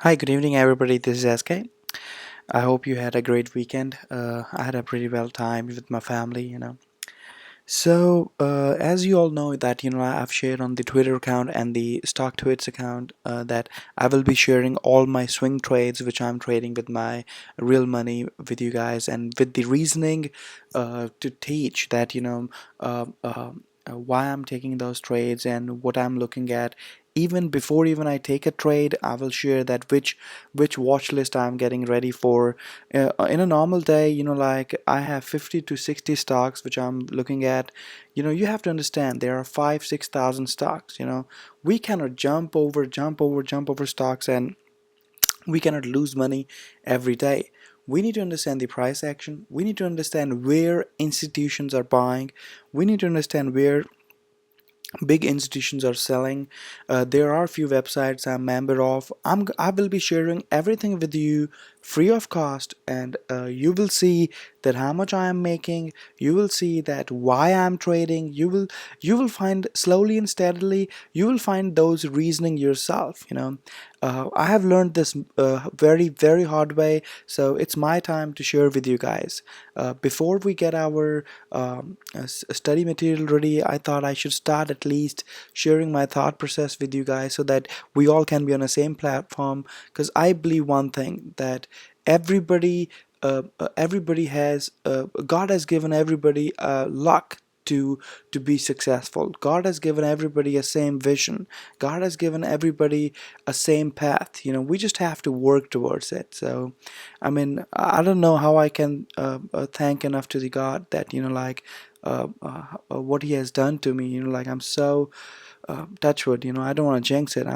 Hi, good evening, everybody. This is SK. I hope you had a great weekend. I had a pretty well time with my family. As you all know that I've shared on the Twitter account and the Stock Tweets account that I will be sharing all my swing trades, which I'm trading with my real money with you guys, and with the reasoning to teach that why I'm taking those trades and what I'm looking at. Even before even I take a trade, I will share that which watch list I'm getting ready for. In a normal day, like I have 50 to 60 stocks which I'm looking at. You have to understand there are 5 6,000 stocks. We cannot jump over stocks, and we cannot lose money every day. We need to understand the price action. We need to understand where institutions are buying. We need to understand where big institutions are selling. There are a few websites I'm member of. I will be sharing everything with you free of cost, and you will see that how much I am making. You will see that why I'm trading. You will find slowly and steadily. You will find those reasoning yourself. I have learned this very very hard way, so it's my time to share with you guys. Before we get our study material ready, I thought I should start at least sharing my thought process with you guys so that we all can be on the same platform. Because I believe one thing, that everybody has God has given everybody luck to be successful. God has given everybody a same vision. God has given everybody a same path. We just have to work towards it. So I mean, I don't know how I can thank enough to the God that what He has done to me. Like I'm so touch wood. I don't want to jinx it.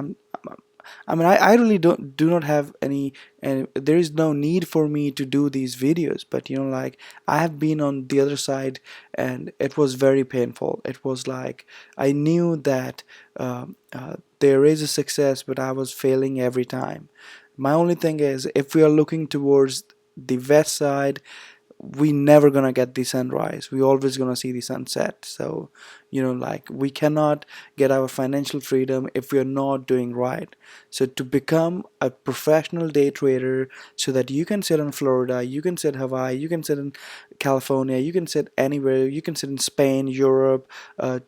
I mean, I really do not have any, and there is no need for me to do these videos. But like I have been on the other side, and it was very painful. It was like I knew that there is a success, but I was failing every time. My only thing is, if we are looking towards the west side, we never gonna get the sunrise. We always gonna see the sunset. So like we cannot get our financial freedom if we are not doing right. So to become a professional day trader, so that you can sit in Florida, you can sit Hawaii, you can sit in California, you can sit anywhere, you can sit in Spain, Europe,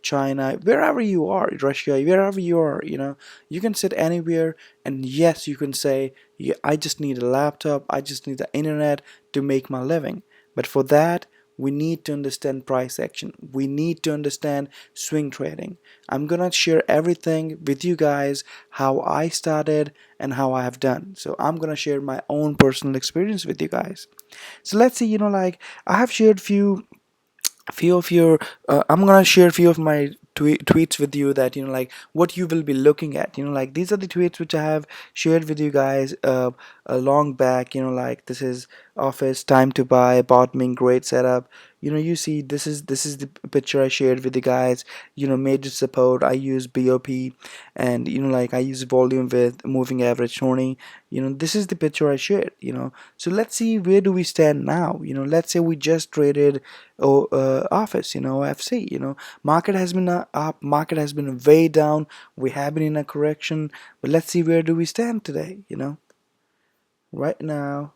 China, wherever you are, Russia, wherever you are, you can sit anywhere. And yes, you can say, yeah, I just need a laptop, I just need the internet to make my living. But for that, we need to understand price action. We need to understand swing trading. I'm gonna share everything with you guys, how I started and how I have done. So I'm gonna share my own personal experience with you guys. So let's see, like I have shared few of your I'm gonna share few of my tweets with you, that like what you will be looking at. Like these are the tweets which I have shared with you guys a long back. Like this is office time to buy, bottoming, great setup. You see, this is the picture I shared with you guys. Major support, I use BOP, and like I use volume with moving average 20. This is the picture I shared. So let's see, where do we stand now. Let's say we just traded office, FC. Market has been up, market has been way down, we have been in a correction, but let's see, where do we stand today. Right now,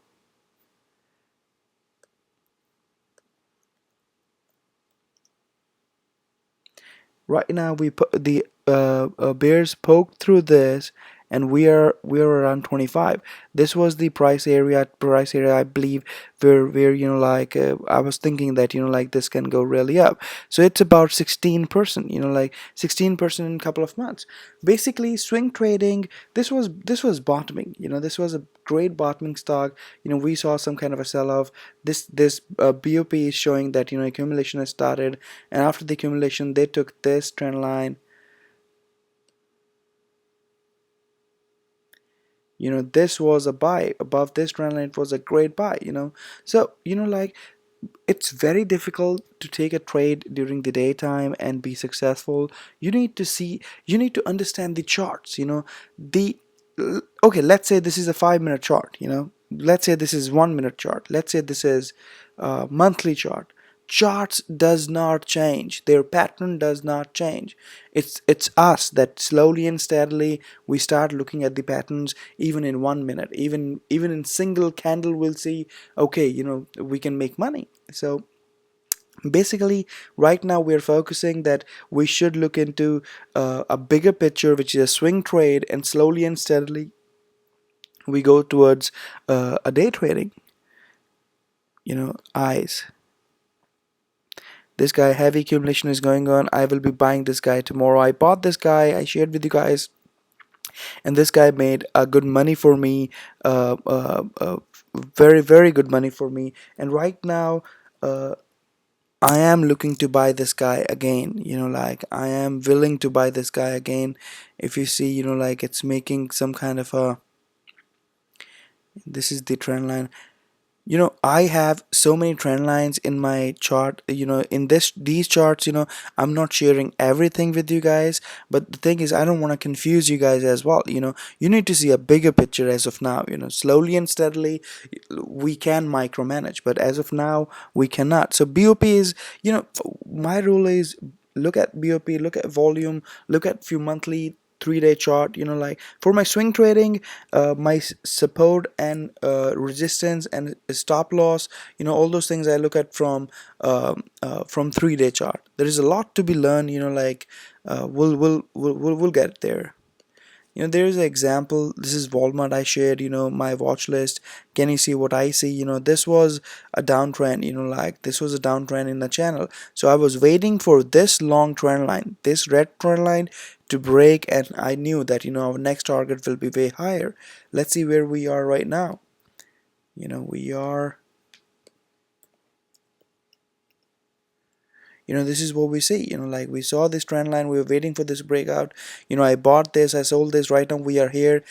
we put the bears poked through this, and we are around 25. This was the price area, I believe, where like I was thinking that like this can go really up. So it's about 16%, like 16% in a couple of months. Basically, swing trading, this was bottoming. This was a great bottoming stock. We saw some kind of a sell-off. This BOP is showing that accumulation has started, and after the accumulation they took this trend line. This was a buy above this trend line. It was a great buy. So like it's very difficult to take a trade during the daytime and be successful. You need to understand the charts. The Okay, let's say this is a 5 minute chart. Let's say this is 1 minute chart. Let's say this is a monthly chart. charts does not change, their pattern does not change. It's us that slowly and steadily we start looking at the patterns. Even in 1 minute, even in single candle, we'll see, okay, we can make money. So basically right now we're focusing that we should look into a bigger picture, which is a swing trade, and slowly and steadily we go towards a day trading, eyes. This guy, heavy accumulation is going on. I will be buying this guy tomorrow. I bought this guy, I shared with you guys, and this guy made a good money for me, very, very good money for me. And right now, uh, I am looking to buy this guy again. Like I am willing to buy this guy again. If you see, like it's making some kind of a, this is the trend line. I have so many trend lines in my chart. In these charts, I'm not sharing everything with you guys, but the thing is I don't want to confuse you guys as well. You need to see a bigger picture. As of now, slowly and steadily we can micromanage, but as of now we cannot. So BOP is, my rule is, look at BOP, look at volume, look at few monthly 3-day chart. Like for my swing trading, my support and resistance and stop loss, all those things I look at from 3-day chart. There is a lot to be learned. Like we'll get there. There is an example. This is Walmart. I shared, my watch list. Can you see what I see? This was a downtrend. Like this was a downtrend in the channel. So I was waiting for this long trend line, this red trend line, to break, and I knew that our next target will be way higher. Let's see where we are right now. We are, this is what we see. Like we saw this trend line, we were waiting for this breakout. I bought this, I sold this. Right now we are here.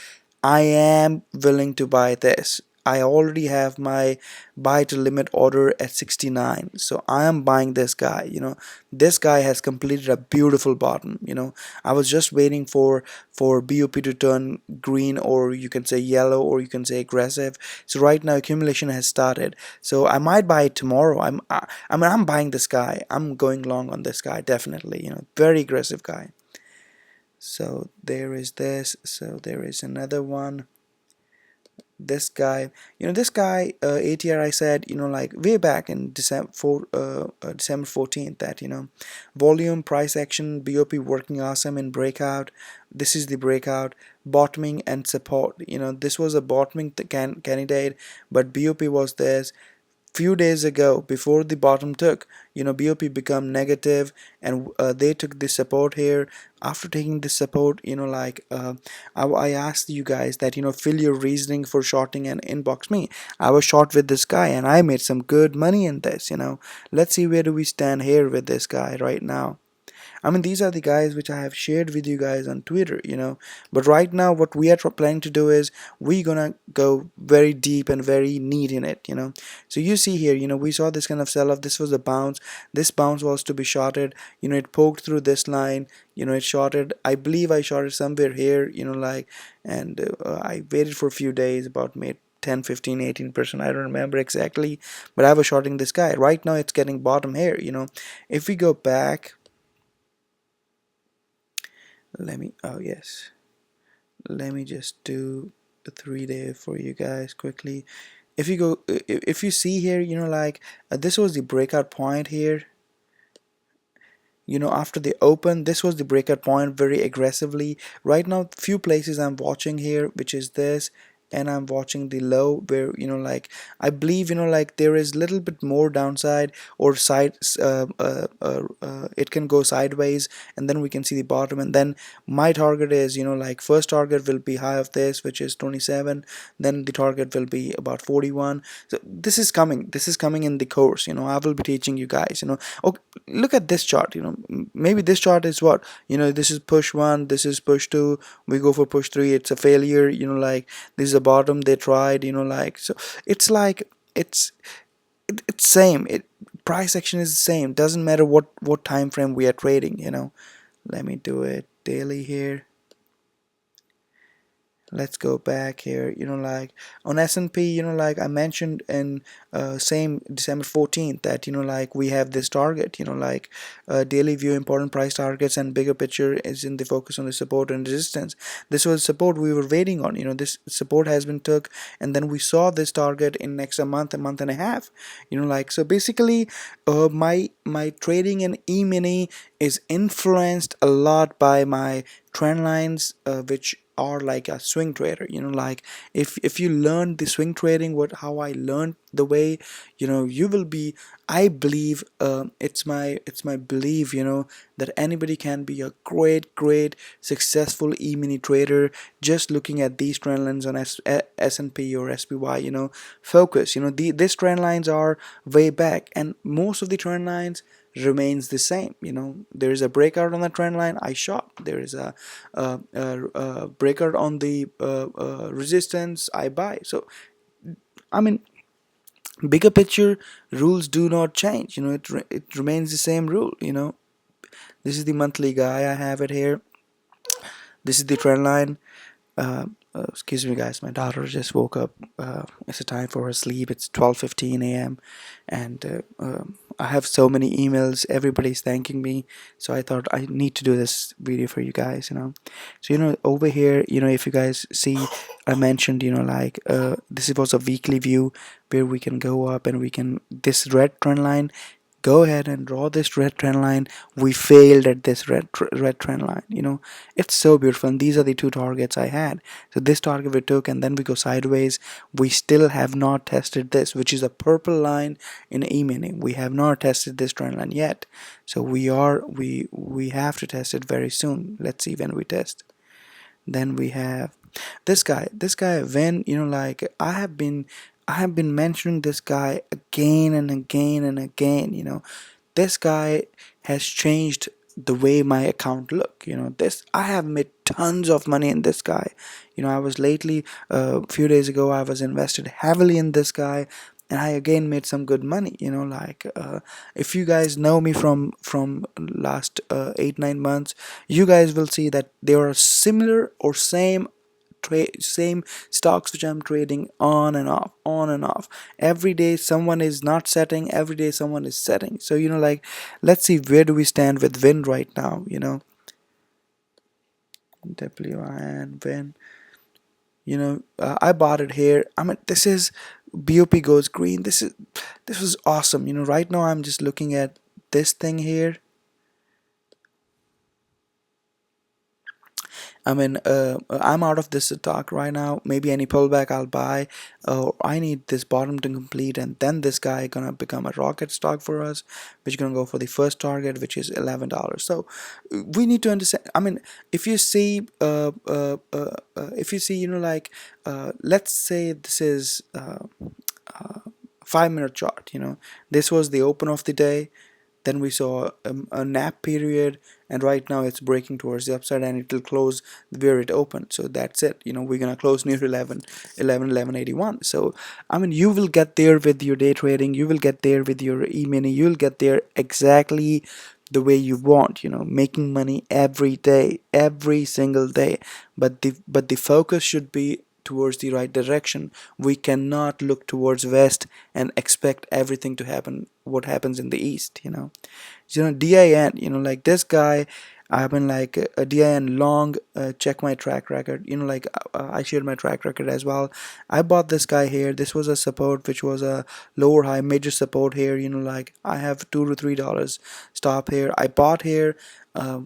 I am willing to buy this. I already have my buy to limit order at 69, so I am buying this guy. This guy has completed a beautiful bottom. I was just waiting for BOP to turn green, or you can say yellow, or you can say aggressive. So right now accumulation has started, so I might buy it tomorrow. I'm buying this guy. I'm going long on this guy, definitely. Very aggressive guy. So there is this. So there is another one. This guy, ATR, I said, like way back in December 14th, that volume, price action, BOP working awesome in breakout. This is the breakout, bottoming and support. This was a bottoming candidate, but BOP was this. Few days ago, before the bottom took, BOP become negative, and they took the support here. After taking this support, like I asked you guys that fill your reasoning for shorting and inbox me. I was short with this guy and I made some good money in this. Let's see where do we stand here with this guy right now. I mean, these are the guys which I have shared with you guys on Twitter. But right now, what we are planning to do is we're gonna go very deep and very neat in it. So you see here, we saw this kind of sell-off. This was a bounce. This bounce was to be shorted. It poked through this line. It shorted. I believe I shorted somewhere here. Like, and I waited for a few days, about maybe 10, 15, 18%. I don't remember exactly, but I was shorting this guy. Right now, it's getting bottom here. If we go back. Oh yes, let me just do a 3-day for you guys quickly. If you see here, like this was the breakout point here. After the open, this was the breakout point very aggressively. Right now, few places I'm watching here, which is this, and I'm watching the low where like I believe like there is little bit more downside or side. It can go sideways, and then we can see the bottom. And then my target is like first target will be high of this, which is 27. Then the target will be about 41. So this is coming. This is coming in the course. I will be teaching you guys. Okay, look at this chart. Maybe this chart is what this is push 1, this is push 2, we go for push 3, it's a failure. Like this is a bottom they tried. Like, so it's like it's same. Price action is the same, doesn't matter what time frame we are trading. Let me do it daily here. Let's go back here, like on S&P, like I mentioned in same December 14th, that like we have this target, like daily view important price targets and bigger picture is in the focus on the support and resistance. This was support we were waiting on. This support has been took, and then we saw this target in next a month and a half. Like, so basically my trading in E-mini is influenced a lot by my trend lines, which are like a swing trader. Like, if you learn the swing trading, what how I learned the way, you will be, I believe, it's my belief, that anybody can be a great successful e-mini trader just looking at these trend lines on S&P or SPY. Focus, these trend lines are way back, and most of the trend lines remains the same. There is a breakout on the trend line, I shop. There is a breakout on the resistance, I buy. So I mean, bigger picture rules do not change. It remains the same rule. This is the monthly guy, I have it here. This is the trend line. Excuse me, guys. My daughter just woke up. It's a time for her sleep. It's 12:15 a.m. and I have so many emails. Everybody's thanking me, so I thought I need to do this video for you guys. So over here, if you guys see, I mentioned, like this was a weekly view where we can go up and we can this red trend line. Go ahead and draw this red trend line. We failed at this red trend line. It's so beautiful, and these are the two targets I had. So this target we took, and then we go sideways. We still have not tested this, which is a purple line in E-mini. We have not tested this trend line yet, so we have to test it very soon. Let's see when we test. Then we have this guy when, like I have been mentioning this guy again and again and again. This guy has changed the way my account look. This I have made tons of money in this guy. I was lately, a few days ago, I was invested heavily in this guy, and I again made some good money. Like, if you guys know me from last 8 9 months, you guys will see that there are similar or same stocks which I'm trading on and off, on and off. Every day someone is not setting, every day someone is setting. So like, let's see, where do we stand with Win right now? WIN Win. I bought it here. I mean, this is BOP goes green. This was awesome. Right now I'm just looking at this thing here. I mean, I'm out of this stock right now. Maybe any pullback I'll buy. I need this bottom to complete, and then this guy gonna become a rocket stock for us, which gonna go for the first target, which is $11. So we need to understand. I mean, if you see, like, let's say this is 5 minute chart. This was the open of the day. Then we saw a nap period, and right now it's breaking towards the upside, and it will close where it opened. So that's it. We're gonna close near 1181. So I mean, you will get there with your day trading, you will get there with your e-mini, you'll get there exactly the way you want, making money every day, every single day. But the focus should be towards the right direction. We cannot look towards west and expect everything to happen what happens in the east. DIN, like this guy, I've been like a DIN long. Check my track record. Like, I shared my track record as well. I bought this guy here. This was a support, which was a lower high major support here. Like, I have $2 to $3 stop here. I bought here.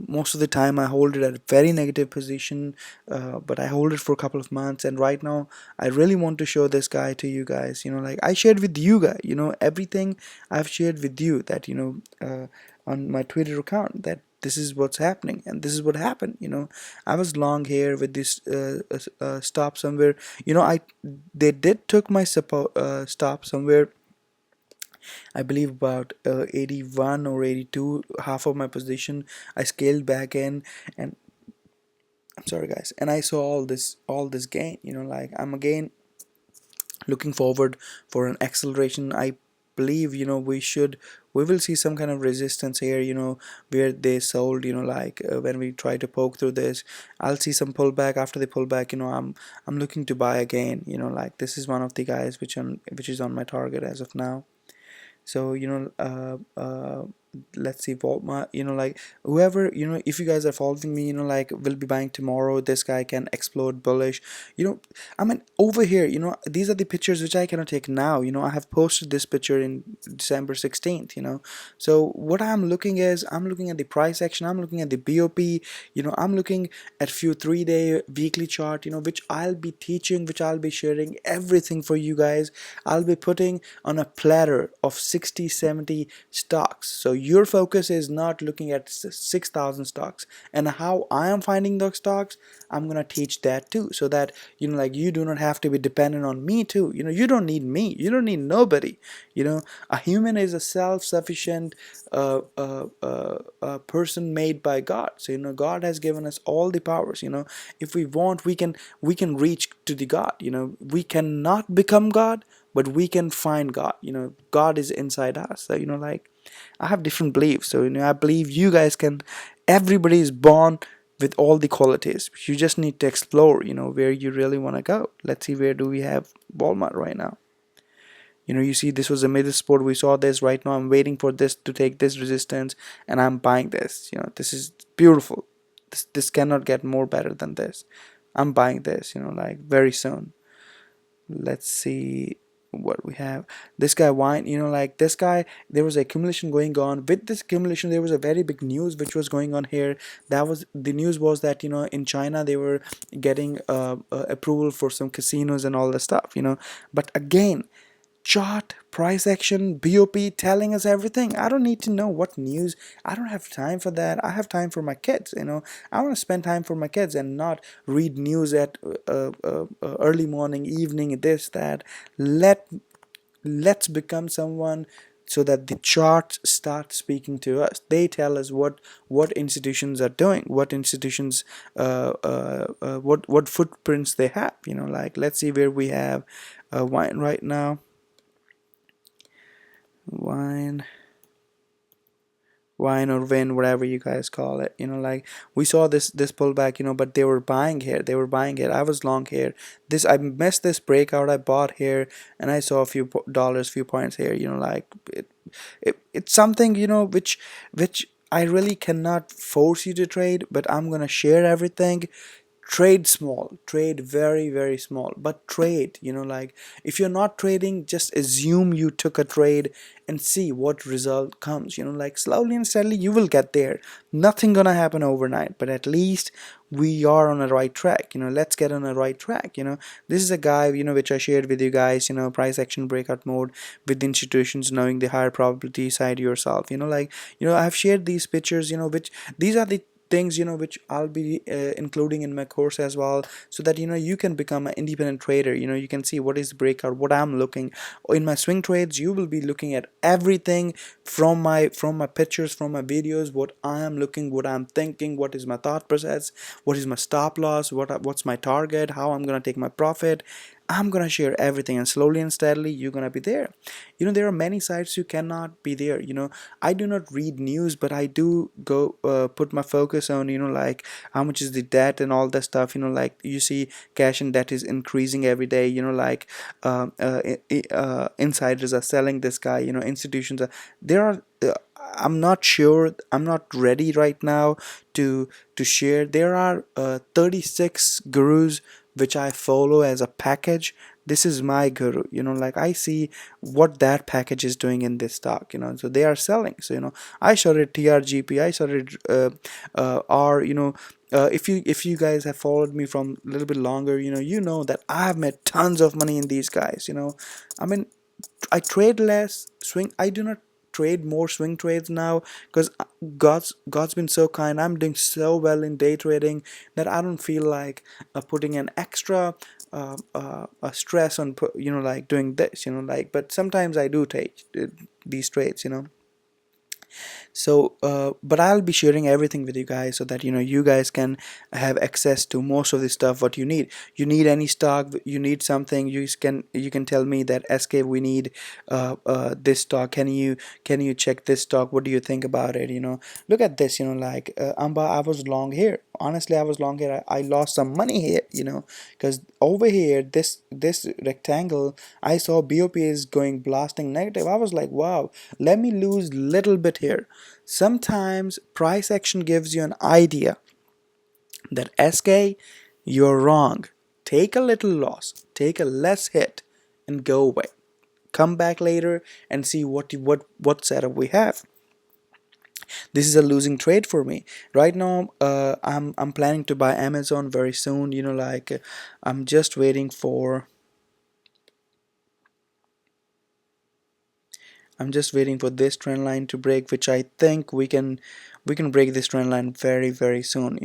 Most of the time I hold it at a very negative position, but I hold it for a couple of months, and right now I really want to show this guy to you guys. Like, I shared with you guys, everything I've shared with you, that on my Twitter account, that this is what's happening, and this is what happened. I was long here with this stop somewhere. I they did took my stop somewhere, I believe about 81 or 82, half of my position. I scaled back in, and I'm sorry, guys, and I saw all this gain. Like, I'm again looking forward for an acceleration. I believe, we will see some kind of resistance here, where they sold, like when we try to poke through this, I'll see some pullback. After the pullback, I'm looking to buy again, like this is one of the guys which is on my target as of now. So let's see, Walmart, like whoever, if you guys are following me, like will be buying tomorrow, this guy can explode bullish. I mean, over here, these are the pictures which I cannot take now. I have posted this picture in December 16th. So what I'm looking at the price action, I'm looking at the BOP, I'm looking at few 3-day weekly chart, which I'll be teaching, which I'll be sharing everything for you guys. I'll be putting on a platter of 60, 70 stocks. So your focus is not looking at 6,000 stocks, and how I am finding those stocks, I'm gonna teach that too, so that like you do not have to be dependent on me too. You don't need me, you don't need nobody. A human is a self-sufficient person made by God. So God has given us all the powers. If we want, we can reach to the God. We cannot become God, but we can find God. God is inside us. So like I have different beliefs. So I believe you guys can. Everybody is born with all the qualities. You just need to explore, where you really want to go. Let's see, where do we have Walmart right now? You see, this was a middle support. We saw this. Right now I'm waiting for this to take this resistance, and I'm buying this. This is beautiful. This cannot get more better than this. I'm buying this, like very soon. Let's see what we have. This guy wine, like this guy, there was accumulation going on. With this accumulation, there was a very big news which was going on here. That was the news, was that in China they were getting approval for some casinos and all the stuff. But again, chart, price action, BOP telling us everything. I don't need to know what news. I don't have time for that. I have time for my kids. I want to spend time for my kids and not read news at early morning, evening, this, that. Let's become someone, so that the charts start speaking to us. They tell us what institutions are doing, what institutions, what footprints they have. Like let's see where we have wine right now. Wine, or win, whatever you guys call it. Like we saw this pullback, but they were buying here. I was long here. I missed this breakout. I bought here, and I saw a few dollars, few points here. Like it's something, which I really cannot force you to trade, but I'm gonna share everything. Trade small, trade very, very small, but trade. Like if you're not trading, just assume you took a trade and see what result comes. Like slowly and steadily you will get there. Nothing gonna happen overnight, but at least we are on the right track. Let's get on the right track. This is a guy, which I shared with you guys. Price action breakout mode with institutions, knowing the higher probability side yourself. Like I've shared these pictures, which these are the things, which I'll be including in my course as well, so that you can become an independent trader. You can see what is the breakout, what I'm looking in my swing trades. You will be looking at everything from my pictures, from my videos, what I am looking, what I'm thinking, what is my thought process, what is my stop loss, what's my target, how I'm gonna take my profit. I'm gonna share everything, and slowly and steadily you're gonna be there. There are many sites you cannot be there. I do not read news, but I do go put my focus on like how much is the debt and all that stuff. Like you see cash and debt is increasing every day. Like insiders are selling this guy. Institutions are there are I'm not sure, I'm not ready right now to share. There are 36 gurus which I follow as a package. This is my guru. Like I see what that package is doing in this stock. So they are selling. So I showed it TRGP, I showed it R. If you guys have followed me from a little bit longer, you know that I've made tons of money in these guys. I mean, I trade less swing. I do not trade more swing trades now, because God's been so kind. I'm doing so well in day trading that I don't feel like putting an extra stress on like doing this. Like, but sometimes I do take these trades. So but I'll be sharing everything with you guys so that you guys can have access to most of the stuff what you need any stock, you need something, you can tell me that SK, we need this stock, can you check this stock, what do you think about it, look at this, like Amba, I was long here, honestly, I was long here, I lost some money here, because over here this rectangle I saw BOP is going blasting negative. I was like, wow, let me lose little bit here. Sometimes price action gives you an idea that SK, you're wrong. Take a little loss, take a less hit, and go away. Come back later and see what setup we have. This is a losing trade for me right now. I'm planning to buy Amazon very soon. Like I'm just waiting for I'm just waiting for this trend line to break, which I think we can break this trend line very very soon.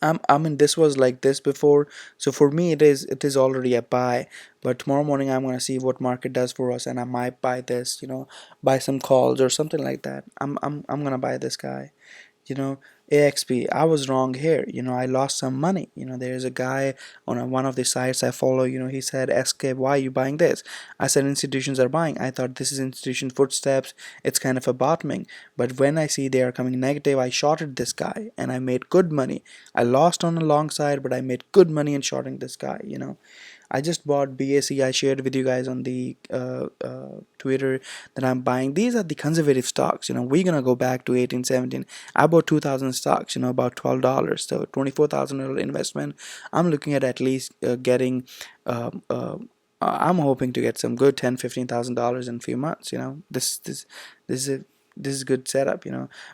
I mean, this was like this before, so for me it is already a buy. But tomorrow morning I'm gonna see what market does for us, and I might buy this, buy some calls or something like that. I'm gonna buy this guy you know AXP. I was wrong here. I lost some money. There's a guy on one of the sites I follow. He said, SK, why are you buying this? I said, institutions are buying. I thought this is institution footsteps, it's kind of a bottoming. But when I see they are coming negative, I shorted this guy and I made good money. I lost on the long side, but I made good money in shorting this guy. I just bought BAC. I shared with you guys on the Twitter that I'm buying. These are the conservative stocks. We're gonna go back to 1817. I bought 2,000 stocks. About $12. So $24,000 investment. I'm looking at least getting. I'm hoping to get some good $10,000-15,000 in a few months. This is a this is good setup.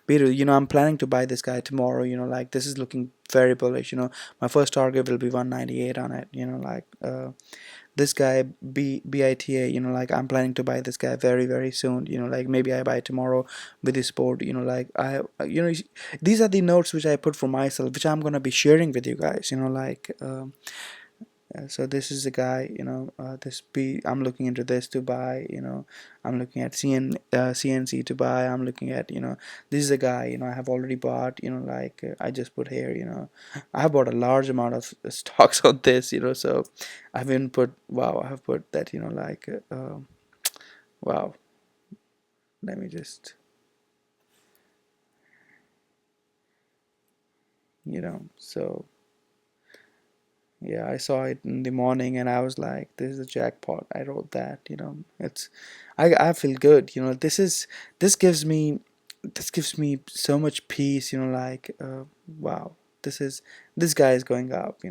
Peter, I'm planning to buy this guy tomorrow. Like this is looking very bullish. My first target will be 198 on it. Like this guy BITA, like I'm planning to buy this guy very very soon. Like maybe I buy tomorrow with this support. Like these are the notes which I put for myself, which I'm gonna be sharing with you guys. Like so this is the guy, this B, I'm looking into this to buy, I'm looking at CNC to buy, I'm looking at, this is a guy, I have already bought, like I just put here, I have bought a large amount of stocks on this, so I've even put, wow, I have put that, like, wow, let me just, so yeah, I saw it in the morning and I was like, this is a jackpot. I wrote that, it's I feel good, this gives me so much peace, like wow, this guy is going up,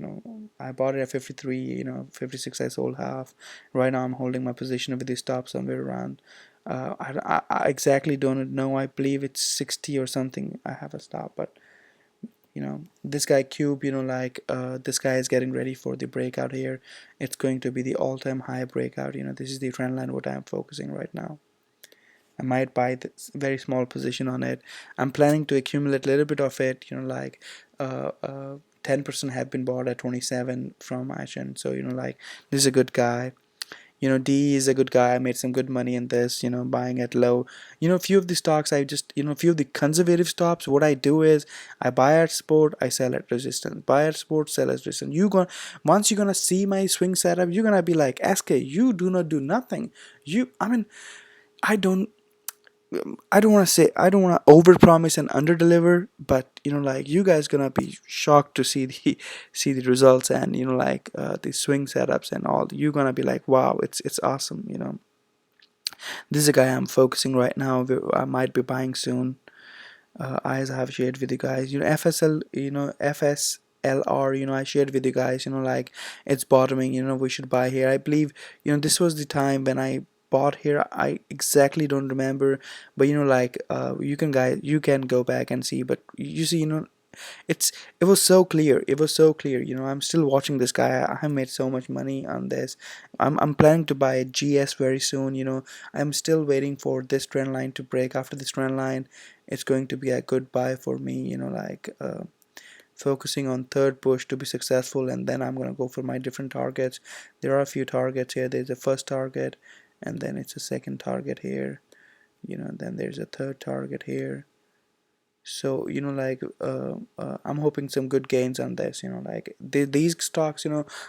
I bought it at 53, 56 I sold half. Right now I'm holding my position with the stop somewhere around I exactly don't know, I believe it's 60 or something I have a stop, but this guy Cube, like this guy is getting ready for the breakout here. It's going to be the all-time high breakout. This is the trend line what I'm focusing right now. I might buy this very small position on it. I'm planning to accumulate a little bit of it, like 10% have been bought at 27 from Ashen. So like this is a good guy. D is a good guy. I made some good money in this, buying at low. A few of the stocks I just, a few of the conservative stocks, what I do is I buy at support, I sell at resistance. Buy at support, sell at resistance. Once you're gonna see my swing setup, you're gonna be like, SK, you do not do nothing. I mean, I don't I don't want to overpromise and underdeliver, but like you guys gonna be shocked to see the see the results, and like the swing setups and all. You're gonna be like, wow, it's awesome. This is a guy I'm focusing right now. I might be buying soon. As I have shared with you guys, FSL, FSLR, I shared with you guys, like it's bottoming, we should buy here. I believe, this was the time when I bought here. I exactly don't remember, but like you can go back and see, but you see, it's it was so clear, I'm still watching this guy. I have made so much money on this. I'm planning to buy GS very soon. I'm still waiting for this trend line to break. After this trend line, it's going to be a good buy for me, like focusing on third push to be successful, and then I'm gonna go for my different targets. There are a few targets here. There's a first target, and then it's a second target here. Then there's a third target here. So I'm hoping some good gains on this. Like these stocks,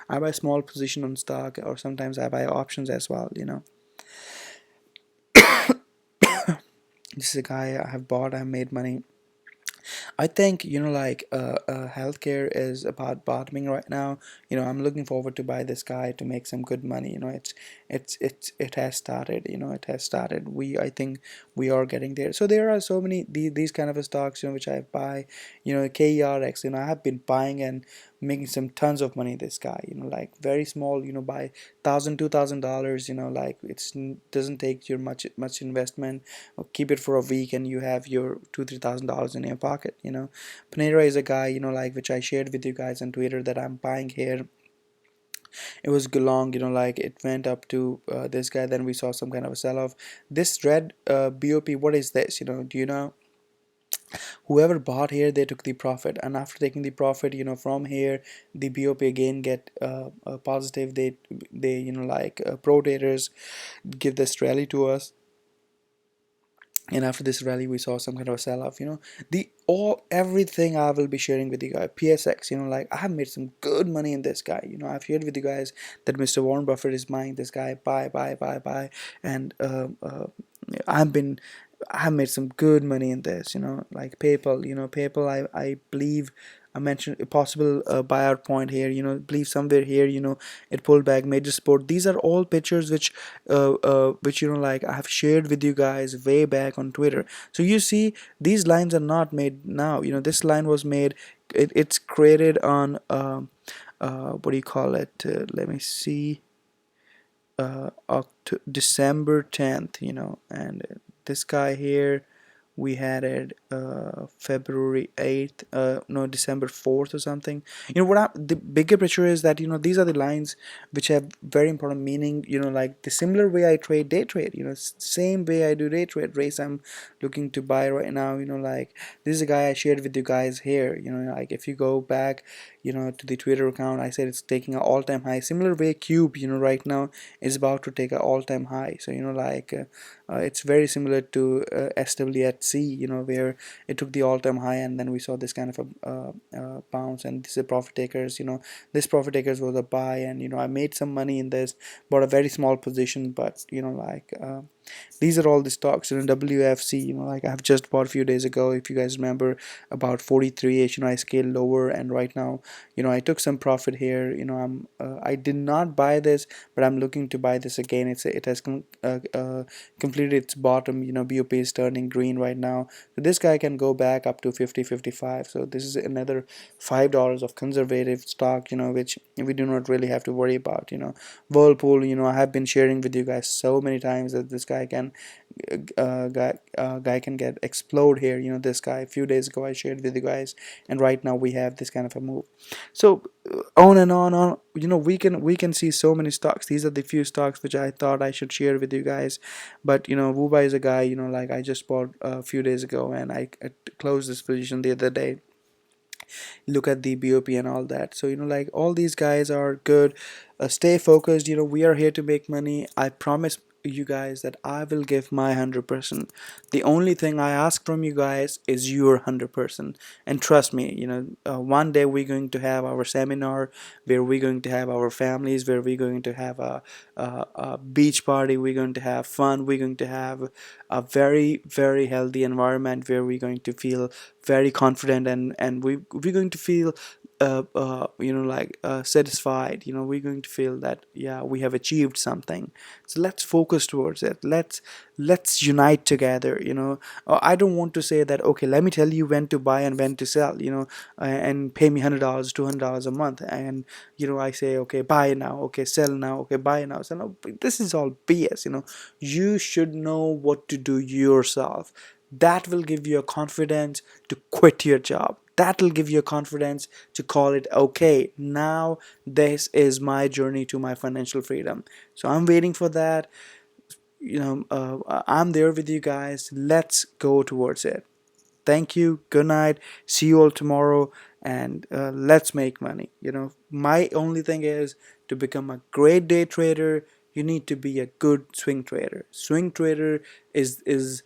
I buy small position on stock, or sometimes I buy options as well. This is a guy I have bought, I have made money. I think healthcare is about bottoming right now. I'm looking forward to buy this guy to make some good money. It has started. It has started. I think we are getting there. So there are so many these kind of stocks which I buy. KERX. I have been buying and making some tons of money. This guy. Like very small. Buy $1,000, $2,000. Like it's doesn't take your much investment. Or keep it for a week and you have your $2,000 3,000 in your pocket. Panera is a guy, like which I shared with you guys on Twitter that I'm buying here. It was long, like it went up to this guy, then we saw some kind of a sell-off. This red BOP, what is this? Do you know? Whoever bought here, they took the profit, and after taking the profit, from here the BOP again get positive. They like pro traders give this rally to us, and after this rally we saw some kind of a sell-off. The all everything I will be sharing with you guys. PSX, like I have made some good money in this guy. I've shared with you guys that Mr. Warren Buffett is buying this guy, buy, buy, buy, buy, and I've been I have made some good money in this. Like PayPal. PayPal, I believe I mentioned a possible buyout point here. Believe somewhere here. It pulled back, major support. These are all pictures which like I have shared with you guys way back on Twitter. So you see, these lines are not made now. This line was made. It's created on what do you call it? Let me see. December 10th. And this guy here, we had it February 8th, no, December 4th or something. The bigger picture is that these are the lines which have very important meaning. Like the similar way I day trade, same way I do day trade. Race I'm looking to buy right now. Like this is a guy I shared with you guys here. Like if you go back to the Twitter account, I said it's taking an all-time high. Similar way Cube right now is about to take an all-time high. So like it's very similar to SWSK, where it took the all-time high and then we saw this kind of a bounce, and this is profit takers. This profit takers was a buy, and I made some money in this, bought a very small position, but like these are all the stocks. WFC, like I have just bought a few days ago, if you guys remember, about 43ish. I scaled lower, and right now I took some profit here. I did not buy this, but I'm looking to buy this again. It has completed its bottom. BOP is turning green right now, so this guy can go back up to 50, 55. So this is another $5 of conservative stock, which we do not really have to worry about. Whirlpool, I have been sharing with you guys so many times that this guy can guy can get explode here. This guy a few days ago I shared with you guys, and right now we have this kind of a move. So on and on. We can see so many stocks. These are the few stocks which I thought I should share with you guys. But Wuba is a guy, like I just bought a few days ago, and I closed this position the other day. Look at the BOP and all that. So like all these guys are good. Stay focused. We are here to make money. I promise you guys that I will give my 100%. The only thing I ask from you guys is your 100%. And trust me, one day we're going to have our seminar where we're going to have our families, where we're going to have a beach party, we're going to have fun, we're going to have a very, very healthy environment where we're going to feel very confident, and we're going to feel like satisfied. We're going to feel that, yeah, we have achieved something. So let's focus towards it. Let's unite together. I don't want to say that, okay, let me tell you when to buy and when to sell, and pay me $100, $200 a month, and I say, okay, buy now, okay, sell now, okay, buy now, sell now. This is all BS. You should know what to do yourself. That will give you a confidence to quit your job. That will give you a confidence to call it, okay, now this is my journey to my financial freedom. So I'm waiting for that. I'm there with you guys. Let's go towards it. Thank you. Good night. See you all tomorrow, and let's make money. My only thing is to become a great day trader, You need to be a good swing trader. Swing trader is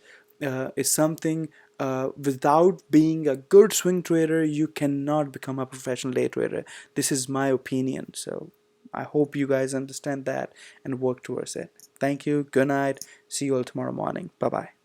something, without being a good swing trader, you cannot become a professional day trader. This is my opinion. So I hope you guys understand that and work towards it. Thank you. Good night. See you all tomorrow morning. Bye bye.